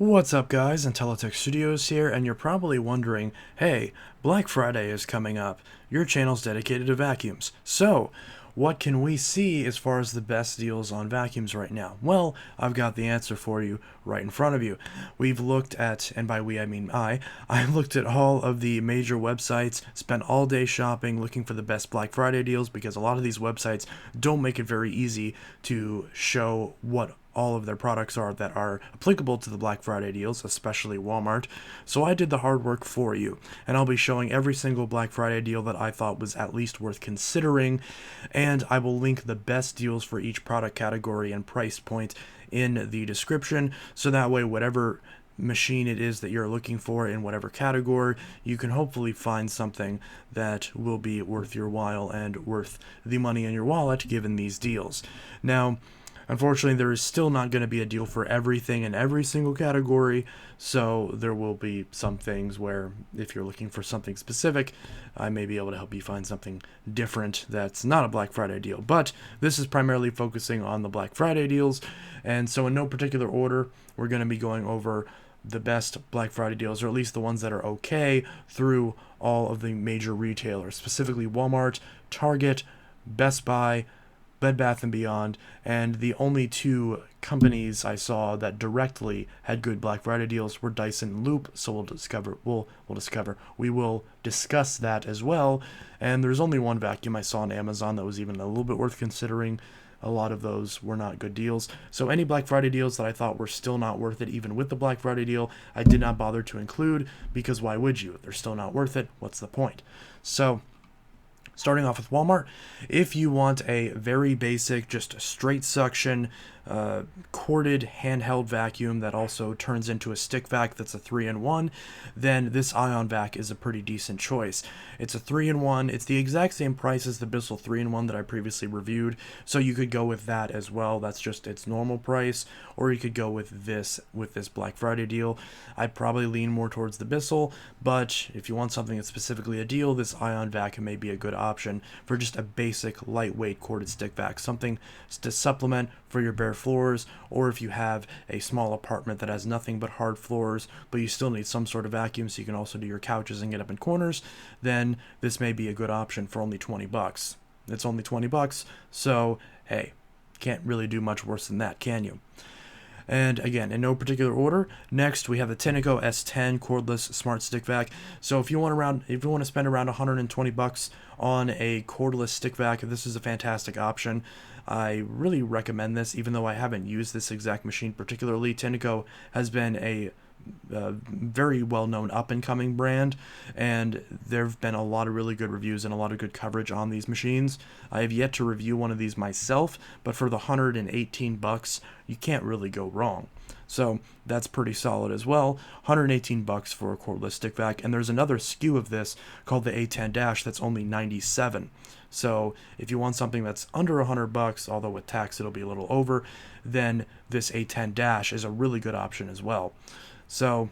What's up guys, Intellitech Studios here, and you're probably wondering, hey, Black Friday is coming up. Your channel's dedicated to vacuums. So, what can we see as far as the best deals on vacuums right now? Well, I've got the answer for you right in front of you. We've looked at, and by we I mean I looked at all of the major websites, spent all day shopping looking for the best Black Friday deals because a lot of these websites don't make it very easy to show what all of their products are that are applicable to the Black Friday deals, especially Walmart. So I did the hard work for you, and I'll be showing every single Black Friday deal that I thought was at least worth considering, and I will link the best deals for each product category and price point in the description, so that way whatever machine it is that you're looking for in whatever category, you can hopefully find something that will be worth your while and worth the money in your wallet given these deals. Now, unfortunately, there is still not going to be a deal for everything in every single category, so there will be some things where if you're looking for something specific, I may be able to help you find something different that's not a Black Friday deal. But this is primarily focusing on the Black Friday deals, and so in no particular order, we're going to be going over the best Black Friday deals, or at least the ones that are okay, through all of the major retailers, specifically Walmart, Target, Best Buy, Bed Bath & Beyond, and the only two companies I saw that directly had good Black Friday deals were Dyson and Loop, so we will discuss that as well. And there's only one vacuum I saw on Amazon that was even a little bit worth considering. A lot of those were not good deals. So any Black Friday deals that I thought were still not worth it, even with the Black Friday deal, I did not bother to include, because why would you? If they're still not worth it, what's the point? So, starting off with Walmart, if you want a very basic, just straight suction, corded handheld vacuum that also turns into a stick vac that's a 3-in-1, then this Ion Vac is a pretty decent choice. It's a 3-in-1, it's the exact same price as the Bissell 3-in-1 that I previously reviewed, so you could go with that as well. That's just its normal price, or you could go with this Black Friday deal. I'd probably lean more towards the Bissell, but if you want something that's specifically a deal, this Ion Vac may be a good option for just a basic lightweight corded stick vac, something to supplement for your bare floors, or if you have a small apartment that has nothing but hard floors but you still need some sort of vacuum so you can also do your couches and get up in corners, then this may be a good option for only 20 bucks. It's only 20 bucks, so hey, can't really do much worse than that, can you? And again, in no particular order, next we have the Tineco S10 cordless smart stick vac. So if you want to spend around 120 bucks on a cordless stick vac, this is a fantastic option. I really recommend this, even though I haven't used this exact machine particularly. Tineco has been a very well-known up-and-coming brand, and there have been a lot of really good reviews and a lot of good coverage on these machines. I have yet to review one of these myself, but for the 118 bucks, you can't really go wrong. So that's pretty solid as well. 118 bucks for a cordless stick vac, and there's another SKU of this called the A10 Dash that's only 97. So if you want something that's under 100 bucks, although with tax it'll be a little over, then this A10 Dash is a really good option as well. So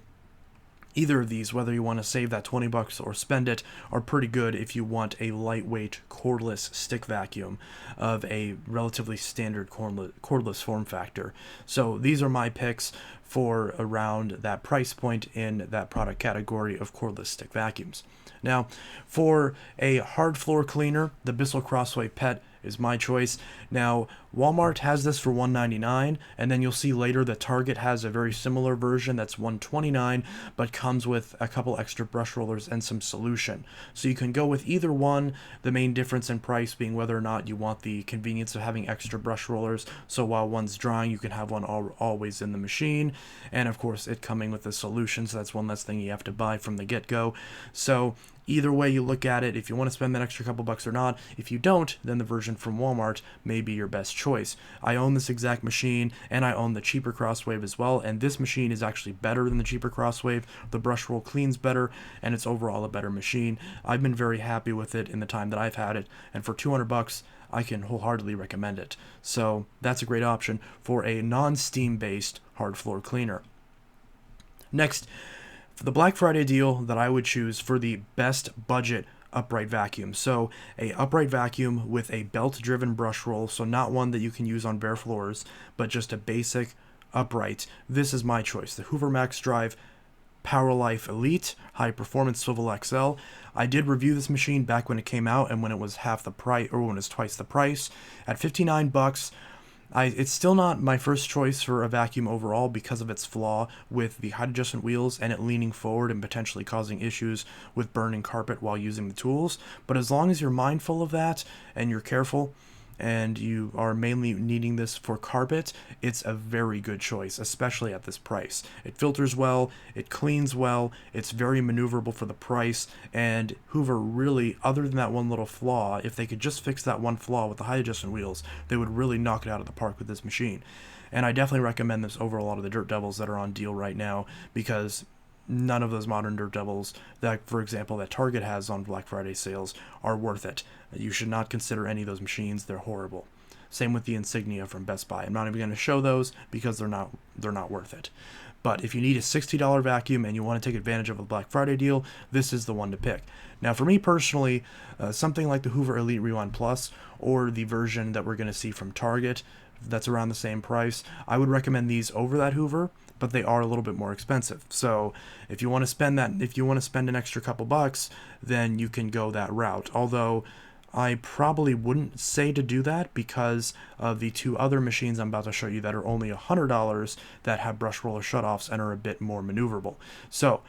either of these, whether you want to save that 20 bucks or spend it, are pretty good if you want a lightweight cordless stick vacuum of a relatively standard cordless form factor. So these are my picks for around that price point in that product category of cordless stick vacuums. Now, for a hard floor cleaner, the Bissell Crossway Pet is my choice. Now, Walmart has this for $199, and then you'll see later that Target has a very similar version that's $129, but comes with a couple extra brush rollers and some solution. So you can go with either one, the main difference in price being whether or not you want the convenience of having extra brush rollers, so while one's drying, you can have one always in the machine, and of course it coming with a solution, so that's one less thing you have to buy from the get-go. So either way you look at it, if you want to spend that extra couple bucks or not, if you don't, then the version from Walmart may be your best choice. I own this exact machine, and I own the cheaper Crosswave as well, and this machine is actually better than the cheaper Crosswave. The brush roll cleans better, and it's overall a better machine. I've been very happy with it in the time that I've had it, and for 200 bucks, I can wholeheartedly recommend it. So that's a great option for a non-steam based hard floor cleaner. Next, for the Black Friday deal that I would choose for the best budget upright vacuum. So a upright vacuum with a belt driven brush roll, so not one that you can use on bare floors, but just a basic upright, this is my choice. The Hoover Max Drive Power Life Elite High Performance Swivel XL. I did review this machine back when it came out and when it was half the price, or when it was twice the price, at 59 bucks. It's still not my first choice for a vacuum overall because of its flaw with the height adjustment wheels and it leaning forward and potentially causing issues with burning carpet while using the tools. But as long as you're mindful of that and you're careful, and you are mainly needing this for carpet, it's a very good choice, especially at this price. It filters well, it cleans well, it's very maneuverable for the price, and Hoover really, other than that one little flaw, if they could just fix that one flaw with the height adjustment wheels, they would really knock it out of the park with this machine. And I definitely recommend this over a lot of the Dirt Devils that are on deal right now, because none of those modern Dirt Devils that, for example, that Target has on Black Friday sales are worth it. You should not consider any of those machines. They're horrible. Same with the Insignia from Best Buy. I'm not even going to show those because they're not worth it. But if you need a $60 vacuum and you want to take advantage of a Black Friday deal, this is the one to pick. Now, for me personally, something like the Hoover Elite Rewind Plus or the version that we're going to see from Target that's around the same price, I would recommend these over that Hoover, but they are a little bit more expensive. So if you want to spend an extra couple bucks, then you can go that route. Although I probably wouldn't say to do that because of the two other machines I'm about to show you that are only $100 that have brush roller shutoffs and are a bit more maneuverable. So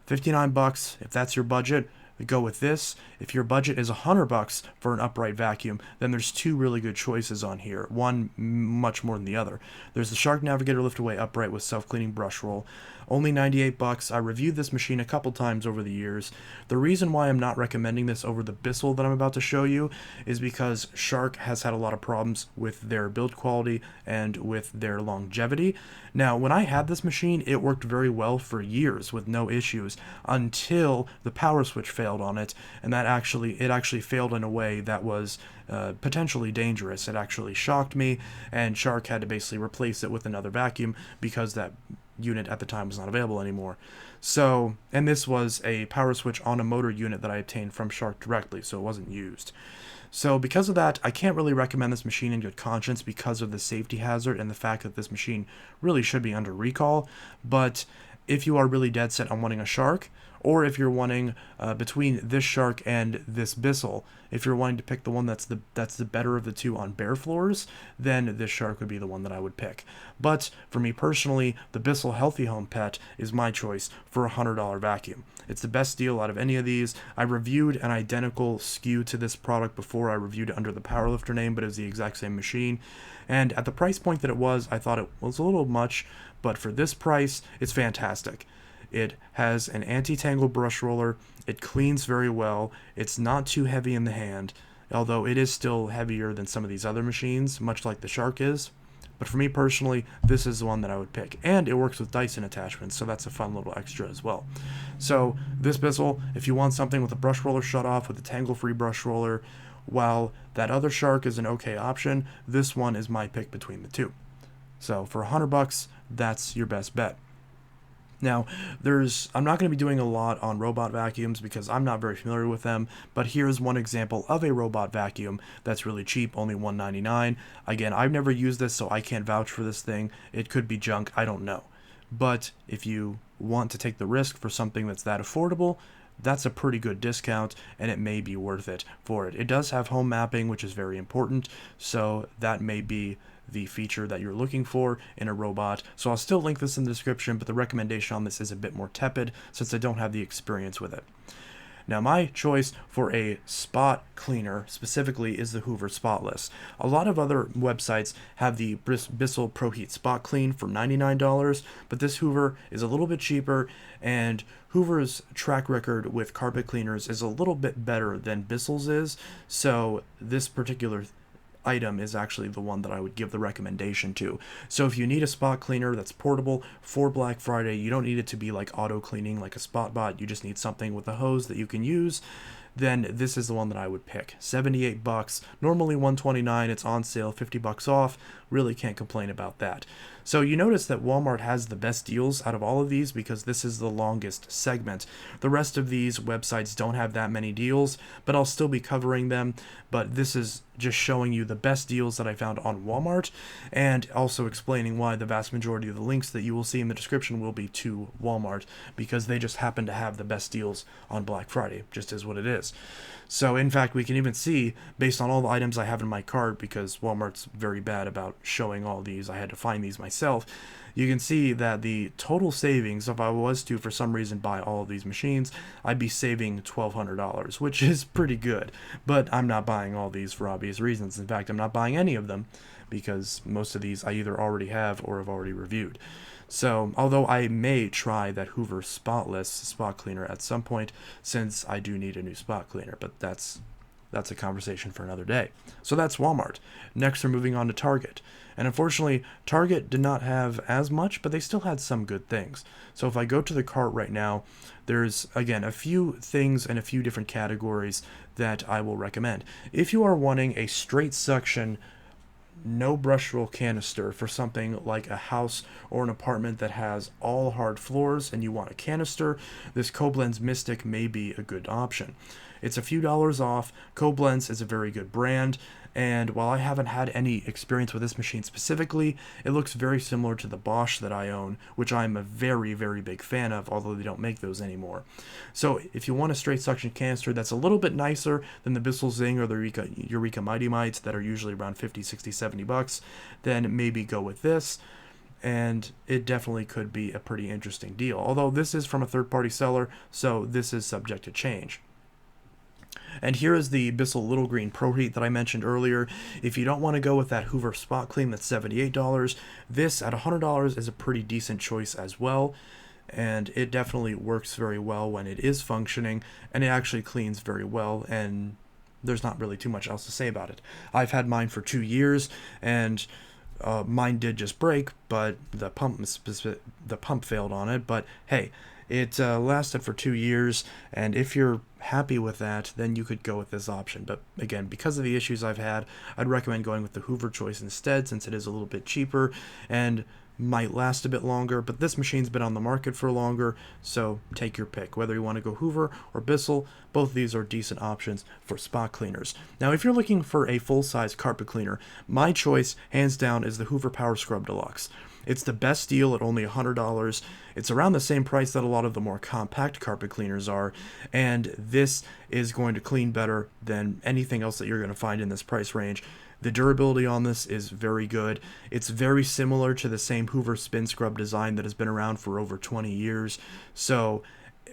59 bucks, if that's your budget, go with this. If your budget is $100 for an upright vacuum, then there's two really good choices on here. One much more than the other. There's the Shark Navigator Lift-Away Upright with self-cleaning brush roll. Only 98 bucks. I reviewed this machine a couple times over the years. The reason why I'm not recommending this over the Bissell that I'm about to show you is because Shark has had a lot of problems with their build quality and with their longevity. Now, when I had this machine, it worked very well for years with no issues until the power switch failed on it, and it actually failed in a way that was potentially dangerous. It actually shocked me, and Shark had to basically replace it with another vacuum because that unit at the time was not available anymore. So, and this was a power switch on a motor unit that I obtained from Shark directly, so it wasn't used. So because of that, I can't really recommend this machine in good conscience because of the safety hazard and the fact that this machine really should be under recall. But if you are really dead set on wanting a Shark, or if you're wanting between this Shark and this Bissell, if you're wanting to pick the one that's the better of the two on bare floors, then this Shark would be the one that I would pick. But for me personally, the Bissell Healthy Home Pet is my choice for a $100 vacuum. It's the best deal out of any of these. I reviewed an identical SKU to this product before. I reviewed it under the Powerlifter name, but it was the exact same machine. And at the price point that it was, I thought it was a little much, but for this price, it's fantastic. It has an anti-tangle brush roller. It cleans very well. It's not too heavy in the hand, although it is still heavier than some of these other machines, much like the Shark is. But for me personally, this is the one that I would pick. And it works with Dyson attachments, so that's a fun little extra as well. So this Bissell, if you want something with a brush roller shutoff, with a tangle-free brush roller, while that other Shark is an okay option, this one is my pick between the two. So for $100, that's your best bet. Now, I'm not going to be doing a lot on robot vacuums because I'm not very familiar with them, but here's one example of a robot vacuum that's really cheap, only $199. Again, I've never used this, so I can't vouch for this thing. It could be junk, I don't know. But if you want to take the risk for something that's that affordable, that's a pretty good discount, and it may be worth it for it. It does have home mapping, which is very important, so that may be the feature that you're looking for in a robot. So I'll still link this in the description, but the recommendation on this is a bit more tepid since I don't have the experience with it. Now, my choice for a spot cleaner specifically is the Hoover Spotless. A lot of other websites have the Bissell ProHeat Spot Clean for $99, but this Hoover is a little bit cheaper, and Hoover's track record with carpet cleaners is a little bit better than Bissell's is, so this particular item is actually the one that I would give the recommendation to. So if you need a spot cleaner that's portable for Black Friday, you don't need it to be like auto cleaning like a spot bot, you just need something with a hose that you can use, then this is the one that I would pick. $78, normally $129, it's on sale, $50 off Really can't complain about that. So you notice that Walmart has the best deals out of all of these because this is the longest segment. The rest of these websites don't have that many deals, but I'll still be covering them. But this is just showing you the best deals that I found on Walmart, and also explaining why the vast majority of the links that you will see in the description will be to Walmart, because they just happen to have the best deals on Black Friday, just is what it is. So in fact, we can even see, based on all the items I have in my cart, because Walmart's very bad about showing all these, I had to find these myself, you can see that the total savings, if I was to for some reason buy all of these machines, I'd be saving $1,200, which is pretty good. But I'm not buying all these for obvious reasons. In fact, I'm not buying any of them because most of these I either already have or have already reviewed. So, although I may try that Hoover Spotless spot cleaner at some point, since I do need a new spot cleaner, but that's a conversation for another day. So that's Walmart. Next, we're moving on to Target. And unfortunately, Target did not have as much, but they still had some good things. So if I go to the cart right now, there's, again, a few things and a few different categories that I will recommend. If you are wanting a straight suction, no brush roll canister for something like a house or an apartment that has all hard floors and you want a canister, this Koblenz Mystic may be a good option. It's a few dollars off. Koblenz is a very good brand, and while I haven't had any experience with this machine specifically, it looks very similar to the Bosch that I own, which I'm a very, very big fan of, although they don't make those anymore. So if you want a straight suction canister that's a little bit nicer than the Bissell Zing or the Eureka Mighty Mites that are usually around 50, 60, 70 bucks, then maybe go with this. And it definitely could be a pretty interesting deal. Although this is from a third-party seller, so this is subject to change. And here is the Bissell Little Green Pro Heat that I mentioned earlier. If you don't want to go with that Hoover Spot Clean that's $78, this at $100 is a pretty decent choice as well. And it definitely works very well when it is functioning, and it actually cleans very well, and there's not really too much else to say about it. I've had mine for 2 years, and mine did just break, but the pump failed on it. But hey, it lasted for 2 years, and if you're happy with that, then you could go with this option. But again, because of the issues I've had, I'd recommend going with the Hoover choice instead, since it is a little bit cheaper and might last a bit longer. But this machine's been on the market for longer, so take your pick. Whether you want to go Hoover or Bissell, both of these are decent options for spot cleaners. Now, if you're looking for a full-size carpet cleaner, my choice, hands down, is the Hoover Power Scrub Deluxe. It's the best deal at only $100. It's around the same price that a lot of the more compact carpet cleaners are, and this is going to clean better than anything else that you're going to find in this price range. The durability on this is very good. It's very similar to the same Hoover Spin Scrub design that has been around for over 20 years. So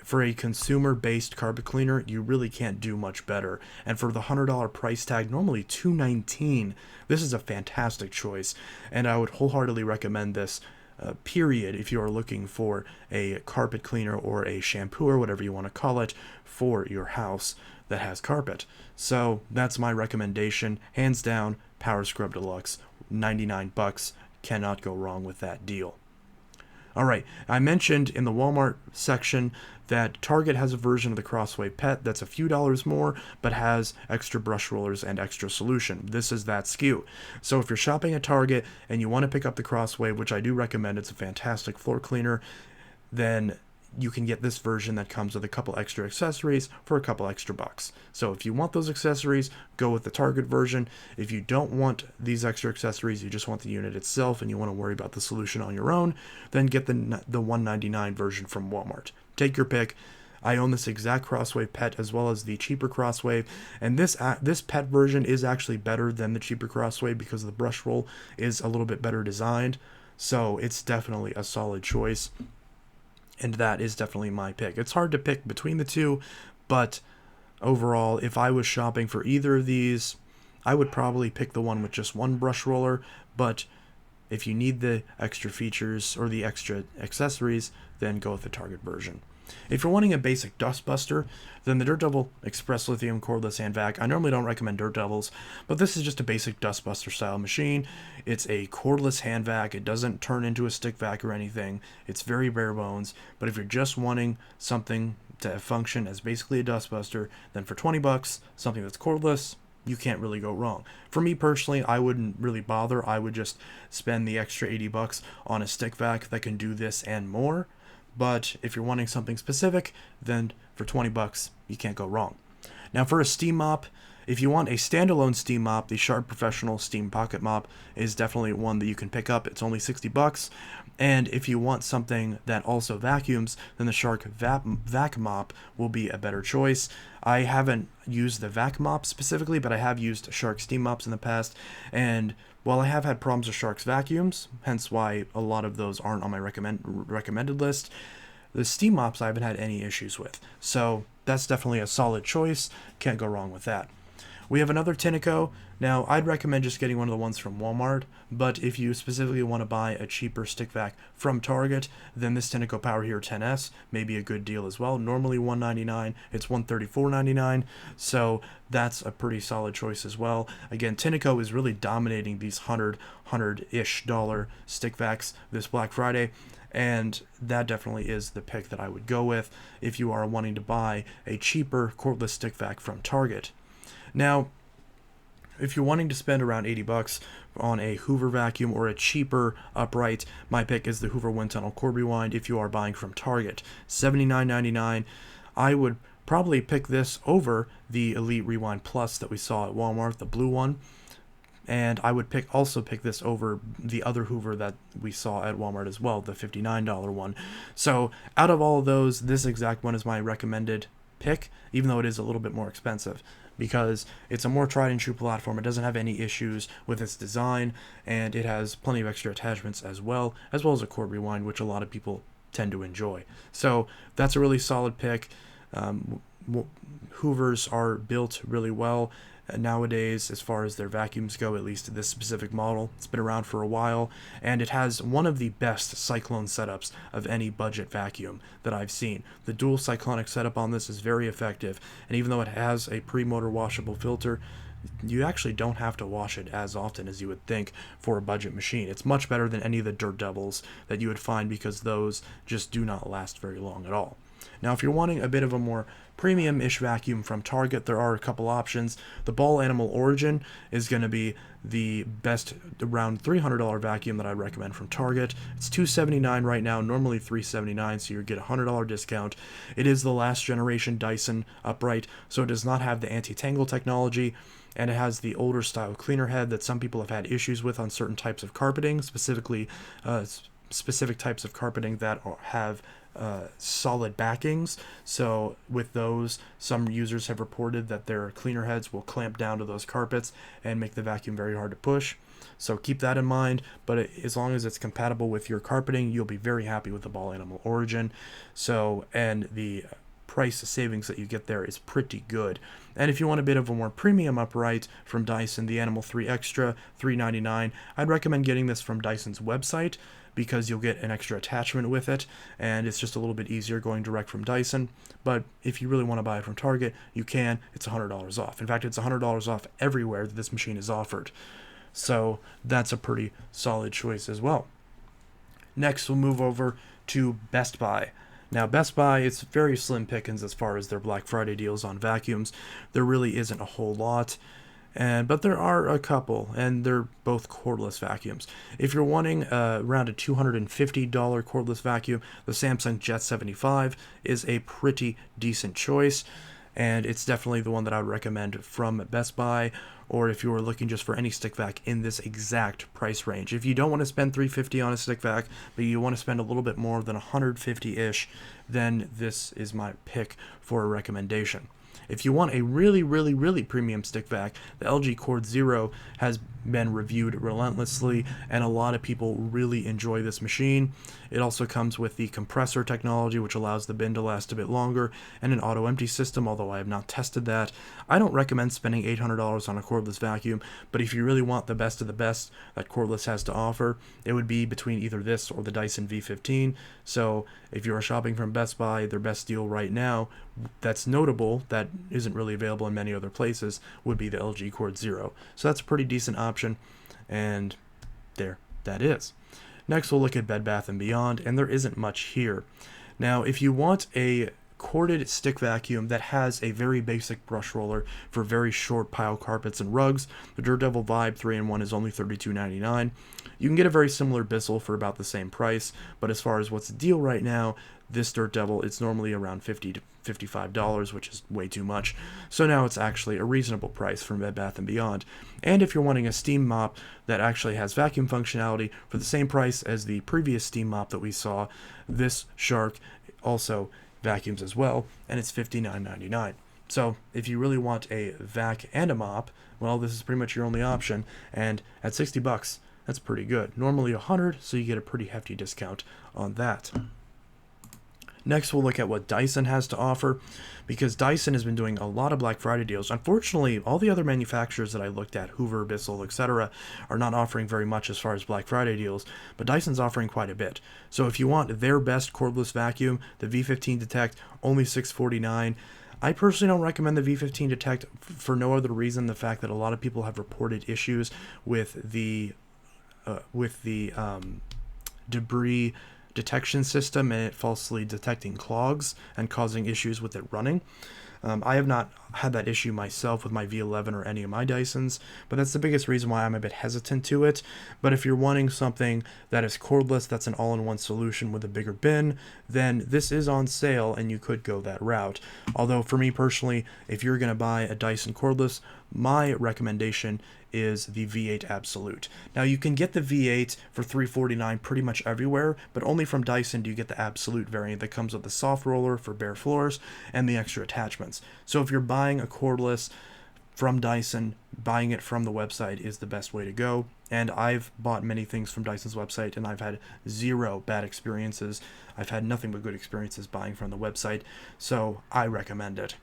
for a consumer-based carpet cleaner, you really can't do much better. And for the $100 price tag, normally $219, this is a fantastic choice. And I would wholeheartedly recommend this, period, if you are looking for a carpet cleaner or a shampoo or whatever you want to call it for your house that has carpet. So that's my recommendation. Hands down, Power Scrub Deluxe, 99 bucks. Cannot go wrong with that deal. Alright, I mentioned in the Walmart section that Target has a version of the Crossway Pet that's a few dollars more, but has extra brush rollers and extra solution. This is that SKU. So if you're shopping at Target and you want to pick up the Crossway, which I do recommend, it's a fantastic floor cleaner, then you can get this version that comes with a couple extra accessories for a couple extra bucks. So if you want those accessories, go with the Target version. If you don't want these extra accessories, you just want the unit itself and you want to worry about the solution on your own, then get the $199 version from Walmart. Take your pick. I own this exact Crossway Pet as well as the cheaper Crossway, and this Pet version is actually better than the cheaper Crossway because the brush roll is a little bit better designed. So it's definitely a solid choice. And that is definitely my pick. It's hard to pick between the two, but overall, if I was shopping for either of these, I would probably pick the one with just one brush roller. But if you need the extra features or the extra accessories, then go with the Target version. If you're wanting a basic dust buster, then the Dirt Devil Express Lithium Cordless Hand Vac. I normally don't recommend Dirt Devils, but this is just a basic dust buster style machine. It's a cordless hand vac. It doesn't turn into a stick vac or anything. It's very bare bones, but if you're just wanting something to function as basically a dust buster, then for 20 bucks, something that's cordless, you can't really go wrong. For me personally, I wouldn't really bother. I would just spend the extra 80 bucks on a stick vac that can do this and more. But if you're wanting something specific, then for 20 bucks, you can't go wrong. Now for a steam mop, if you want a standalone steam mop, the Shark Professional Steam Pocket Mop is definitely one that you can pick up. It's only 60 bucks. And if you want something that also vacuums, then the Shark Vac Mop will be a better choice. I haven't used the Vac Mop specifically, but I have used Shark Steam Mops in the past. And while I have had problems with Shark's vacuums, hence why a lot of those aren't on my recommended list, the steam mops I haven't had any issues with. So that's definitely a solid choice. Can't go wrong with that. We have another Tineco. Now, I'd recommend just getting one of the ones from Walmart, but if you specifically want to buy a cheaper stick vac from Target, then this Tineco Power Hero 10S may be a good deal as well. Normally $199, it's $134.99, so that's a pretty solid choice as well. Again, Tineco is really dominating these $100-ish stick vacs this Black Friday, and that definitely is the pick that I would go with if you are wanting to buy a cheaper cordless stick vac from Target. Now, if you're wanting to spend around 80 bucks on a Hoover vacuum or a cheaper upright, my pick is the Hoover Wind Tunnel Cord Rewind if you are buying from Target. $79.99. I would probably pick this over the Elite Rewind Plus that we saw at Walmart, the blue one. And I would also pick this over the other Hoover that we saw at Walmart as well, the $59 one. So out of all of those, this exact one is my recommended pick, even though it is a little bit more expensive, because it's a more tried and true platform. It doesn't have any issues with its design, and it has plenty of extra attachments as well as a cord rewind, which a lot of people tend to enjoy. So that's a really solid pick. Hoovers are built really well nowadays as far as their vacuums go, at least this specific model. It's been around for a while, and it has one of the best cyclone setups of any budget vacuum that I've seen. The dual cyclonic setup on this is very effective, and even though it has a pre-motor washable filter, you actually don't have to wash it as often as you would think for a budget machine. It's much better than any of the Dirt Devils that you would find, because those just do not last very long at all. Now, if you're wanting a bit of a more premium-ish vacuum from Target, there are a couple options. The Ball Animal Origin is going to be the best around $300 vacuum that I recommend from Target. It's $279 right now, normally $379, so you get a $100 discount. It is the last generation Dyson upright, so it does not have the anti-tangle technology, and it has the older style cleaner head that some people have had issues with on certain types of carpeting, specifically specific types of carpeting that have solid backings. So with those, some users have reported that their cleaner heads will clamp down to those carpets and make the vacuum very hard to push. So keep that in mind, but as long as it's compatible with your carpeting, you'll be very happy with the Ball Animal Origin. So, and the price savings that you get there is pretty good. And if you want a bit of a more premium upright from Dyson, the Animal 3 Extra, $399, I'd recommend getting this from Dyson's website, because you'll get an extra attachment with it, and it's just a little bit easier going direct from Dyson. But if you really want to buy it from Target, you can. It's $100 off. In fact, it's $100 off everywhere that this machine is offered. So that's a pretty solid choice as well. Next, we'll move over to Best Buy. Now, Best Buy, it's very slim pickings as far as their Black Friday deals on vacuums. There really isn't a whole lot. But there are a couple, and they're both cordless vacuums. If you're wanting around a $250 cordless vacuum, the Samsung Jet 75 is a pretty decent choice, and it's definitely the one that I would recommend from Best Buy, or if you were looking just for any stick vac in this exact price range. If you don't want to spend $350 on a stick vac, but you want to spend a little bit more than $150-ish, then this is my pick for a recommendation. If you want a really, really, really premium stick vac, the LG Cord Zero has been reviewed relentlessly, and a lot of people really enjoy this machine. It also comes with the compressor technology, which allows the bin to last a bit longer, and an auto empty system, although I have not tested that. I don't recommend spending $800 on a cordless vacuum, but if you really want the best of the best that cordless has to offer, it would be between either this or the Dyson V15. So if you are shopping from Best Buy, their best deal right now that's notable, that isn't really available in many other places, would be the LG Cord Zero. So that's a pretty decent option, and there that is. Next, we'll look at Bed Bath & Beyond, and there isn't much here. Now, if you want a corded stick vacuum that has a very basic brush roller for very short pile carpets and rugs. The Dirt Devil Vibe 3-in-1 is only $32.99. You can get a very similar Bissell for about the same price, but as far as what's the deal right now, this Dirt Devil, it's normally around $50 to $55, which is way too much. So now it's actually a reasonable price from Bed Bath & Beyond. And if you're wanting a steam mop that actually has vacuum functionality for the same price as the previous steam mop that we saw, this Shark also vacuums as well, and it's $59.99. So if you really want a vac and a mop, well, this is pretty much your only option, and at $60, that's pretty good. Normally $100, so you get a pretty hefty discount on that. Next, we'll look at what Dyson has to offer, because Dyson has been doing a lot of Black Friday deals. Unfortunately, all the other manufacturers that I looked at, Hoover, Bissell, etc., are not offering very much as far as Black Friday deals, but Dyson's offering quite a bit. So if you want their best cordless vacuum, the V15 Detect, only $649. I personally don't recommend the V15 Detect for no other reason the fact that a lot of people have reported issues with the debris detection system and it falsely detecting clogs and causing issues with it running. I have not had that issue myself with my V11 or any of my Dysons, but that's the biggest reason why I'm a bit hesitant to it. But if you're wanting something that is cordless, that's an all-in-one solution with a bigger bin, then this is on sale and you could go that route. Although for me personally, if you're going to buy a Dyson cordless, my recommendation is the V8 Absolute. Now you can get the V8 for $349 pretty much everywhere, but only from Dyson do you get the Absolute variant that comes with the soft roller for bare floors and the extra attachments. So if you're buying a cordless from Dyson, buying it from the website is the best way to go. And I've bought many things from Dyson's website and I've had zero bad experiences. I've had nothing but good experiences buying from the website, so I recommend it.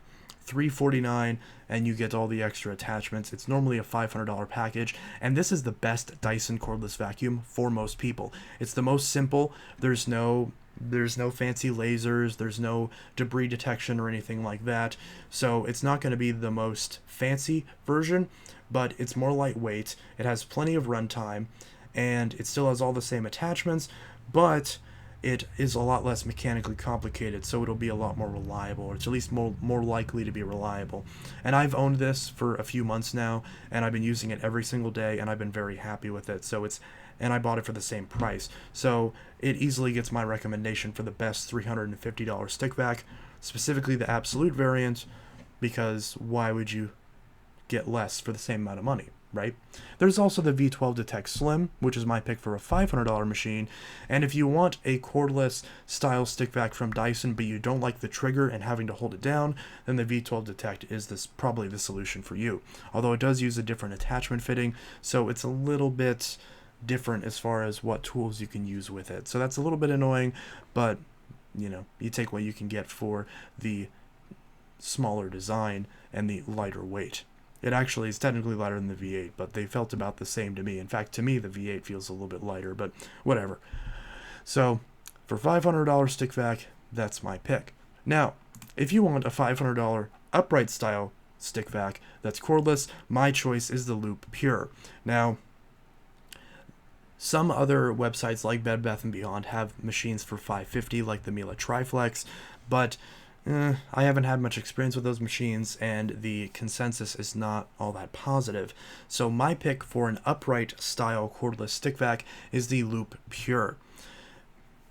$349 and you get all the extra attachments. It's normally a $500 package, and this is the best Dyson cordless vacuum for most people. It's the most simple. There's no fancy lasers, there's no debris detection or anything like that, so it's not going to be the most fancy version, but it's more lightweight. It has plenty of runtime and it still has all the same attachments, but it is a lot less mechanically complicated, so it'll be a lot more reliable, or it's at least more likely to be reliable. And I've owned this for a few months now, and I've been using it every single day, and I've been very happy with it. And I bought it for the same price, so it easily gets my recommendation for the best $350 stick vac, specifically the Absolute variant, because why would you get less for the same amount of money, right? There's also the V12 Detect Slim, which is my pick for a $500 machine, and if you want a cordless style stick vac from Dyson but you don't like the trigger and having to hold it down, then the V12 Detect is probably the solution for you. Although it does use a different attachment fitting, so it's a little bit different as far as what tools you can use with it. So that's a little bit annoying, but you know, you take what you can get for the smaller design and the lighter weight. It actually is technically lighter than the V8, but they felt about the same to me. In fact, to me, the V8 feels a little bit lighter, but whatever. So, for $500 stick vac, that's my pick. Now, if you want a $500 upright style stick vac that's cordless, my choice is the Loop Pure. Now, some other websites like Bed Bath & Beyond have machines for $550, like the Miele Triflex, but I haven't had much experience with those machines, and the consensus is not all that positive. So my pick for an upright style cordless stick vac is the Loop Pure.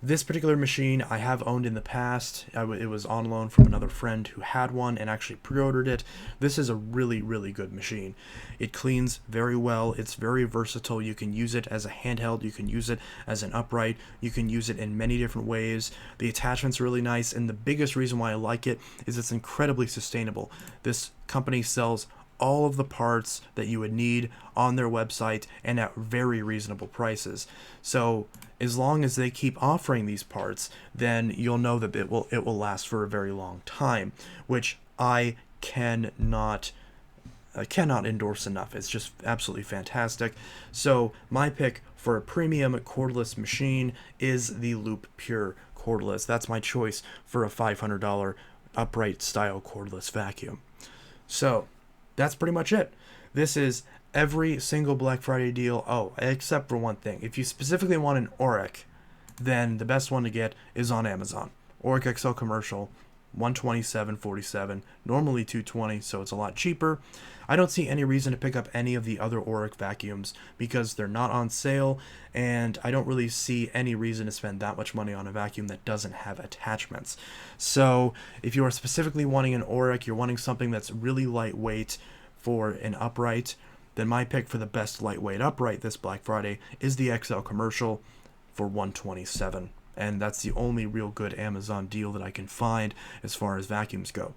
This particular machine I have owned in the past. It was on loan from another friend who had one and actually pre-ordered it. This is a really, really good machine. It cleans very well. It's very versatile. You can use it as a handheld. You can use it as an upright. You can use it in many different ways. The attachment's really nice, and the biggest reason why I like it is it's incredibly sustainable. This company sells all of the parts that you would need on their website and at very reasonable prices. So as long as they keep offering these parts, then you'll know that it will last for a very long time, which I cannot endorse enough. It's just absolutely fantastic. So my pick for a premium cordless machine is the Loop Pure cordless. That's my choice for a $500 upright style cordless vacuum. So that's pretty much it. This is every single Black Friday deal. Oh, except for one thing. If you specifically want an Oreck, then the best one to get is on Amazon. Oreck XL Commercial. $127.47, normally $220, so it's a lot cheaper. I don't see any reason to pick up any of the other Oreck vacuums because they're not on sale, and I don't really see any reason to spend that much money on a vacuum that doesn't have attachments. So if you are specifically wanting an Oreck, you're wanting something that's really lightweight for an upright, then my pick for the best lightweight upright this Black Friday is the XL Commercial for $127. And that's the only real good Amazon deal that I can find as far as vacuums go.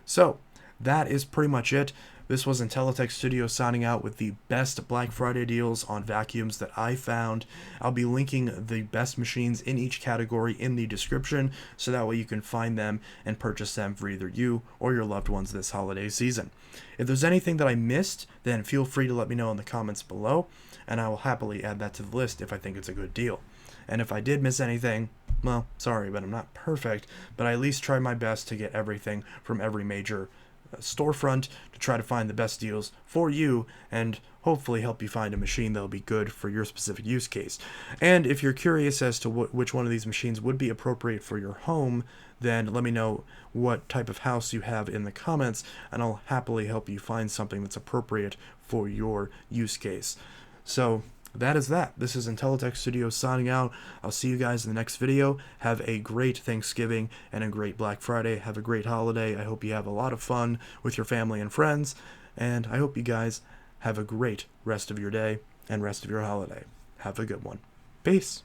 So that is pretty much it. This was Intellitech Studio signing out with the best Black Friday deals on vacuums that I found. I'll be linking the best machines in each category in the description, so that way you can find them and purchase them for either you or your loved ones this holiday season. If there's anything that I missed, then feel free to let me know in the comments below, and I will happily add that to the list if I think it's a good deal. And if I did miss anything, well, sorry, but I'm not perfect, but I at least try my best to get everything from every major storefront to try to find the best deals for you and hopefully help you find a machine that'll be good for your specific use case. And if you're curious as to which one of these machines would be appropriate for your home, then let me know what type of house you have in the comments, and I'll happily help you find something that's appropriate for your use case. So that is that. This is Intellitech Studio signing out. I'll see you guys in the next video. Have a great Thanksgiving and a great Black Friday. Have a great holiday. I hope you have a lot of fun with your family and friends. And I hope you guys have a great rest of your day and rest of your holiday. Have a good one. Peace.